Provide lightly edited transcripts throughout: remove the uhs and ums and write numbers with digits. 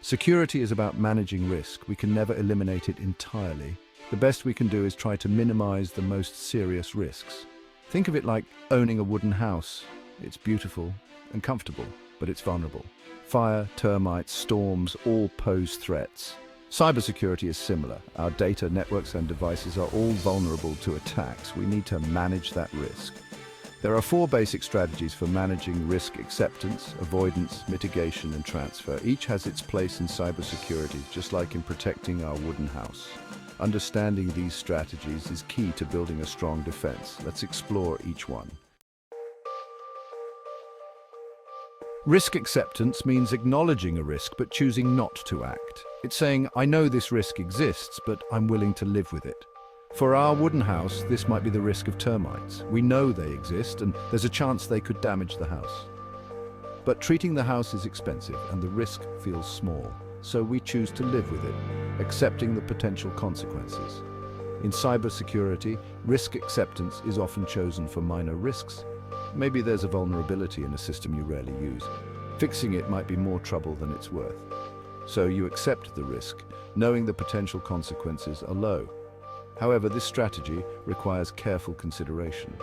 Security is about managing risk. We can never eliminate it entirely. The best we can do is try to minimize the most serious risks. Think of it like owning a wooden house. It's beautiful and comfortable, but it's vulnerable. Fire, termites, storms all pose threats. Cybersecurity is similar. Our data, networks, and devices are all vulnerable to attacks. We need to manage that risk. There are 4 basic strategies for managing risk: acceptance, avoidance, mitigation, and transfer. Each has its place in cybersecurity, just like in protecting our wooden house. Understanding these strategies is key to building a strong defense. Let's explore each one. Risk acceptance means acknowledging a risk but choosing not to act. It's saying, I know this risk exists, but I'm willing to live with it. For our wooden house, this might be the risk of termites. We know they exist, and there's a chance they could damage the house. But treating the house is expensive, and the risk feels small. So we choose to live with it, accepting the potential consequences. In cybersecurity, risk acceptance is often chosen for minor risks. Maybe there's a vulnerability in a system you rarely use. Fixing it might be more trouble than it's worth. So you accept the risk, knowing the potential consequences are low. However, this strategy requires careful consideration.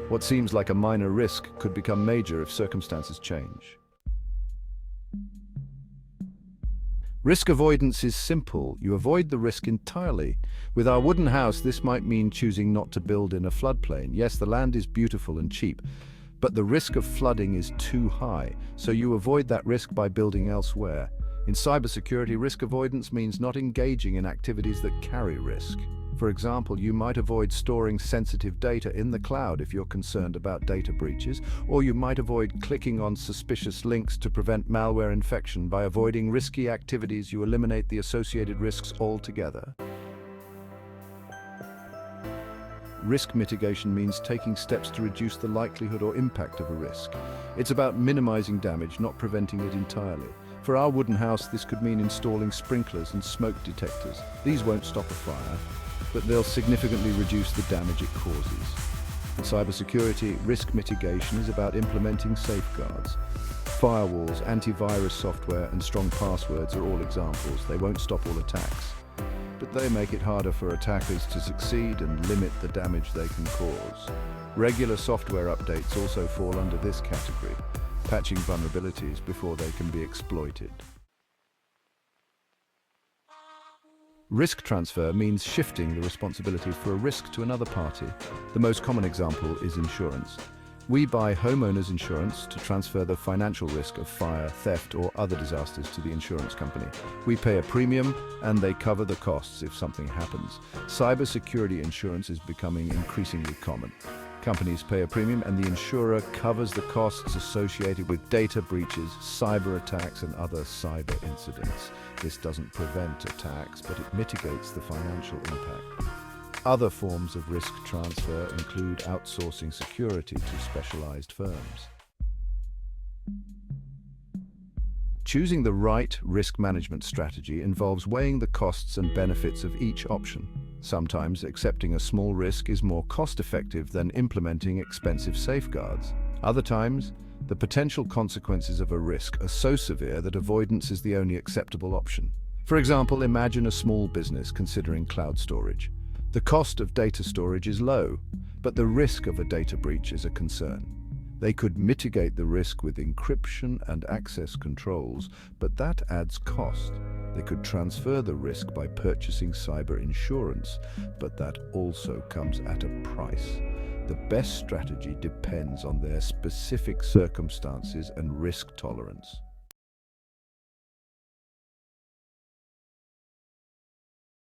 What seems like a minor risk could become major if circumstances change. Risk avoidance is simple. You avoid the risk entirely. With our wooden house, this might mean choosing not to build in a floodplain. Yes, the land is beautiful and cheap, but the risk of flooding is too high, so you avoid that risk by building elsewhere. In cybersecurity, risk avoidance means not engaging in activities that carry risk. For example, you might avoid storing sensitive data in the cloud if you're concerned about data breaches, or you might avoid clicking on suspicious links to prevent malware infection. By avoiding risky activities, you eliminate the associated risks altogether. Risk mitigation means taking steps to reduce the likelihood or impact of a risk. It's about minimizing damage, not preventing it entirely. For our wooden house, this could mean installing sprinklers and smoke detectors. These won't stop a fire, but they'll significantly reduce the damage it causes. In cybersecurity, risk mitigation is about implementing safeguards. Firewalls, antivirus software, and strong passwords are all examples. They won't stop all attacks, but they make it harder for attackers to succeed and limit the damage they can cause. Regular software updates also fall under this category, patching vulnerabilities before they can be exploited. Risk transfer means shifting the responsibility for a risk to another party. The most common example is insurance. We buy homeowners insurance to transfer the financial risk of fire, theft, or other disasters to the insurance company. We pay a premium, and they cover the costs if something happens. Cybersecurity insurance is becoming increasingly common. Companies pay a premium, and the insurer covers the costs associated with data breaches, cyber attacks, and other cyber incidents. This doesn't prevent attacks, but it mitigates the financial impact. Other forms of risk transfer include outsourcing security to specialized firms. Choosing the right risk management strategy involves weighing the costs and benefits of each option. Sometimes accepting a small risk is more cost-effective than implementing expensive safeguards. Other times, the potential consequences of a risk are so severe that avoidance is the only acceptable option. For example, imagine a small business considering cloud storage. The cost of data storage is low, but the risk of a data breach is a concern. They could mitigate the risk with encryption and access controls, but that adds cost. They could transfer the risk by purchasing cyber insurance, but that also comes at a price. The best strategy depends on their specific circumstances and risk tolerance.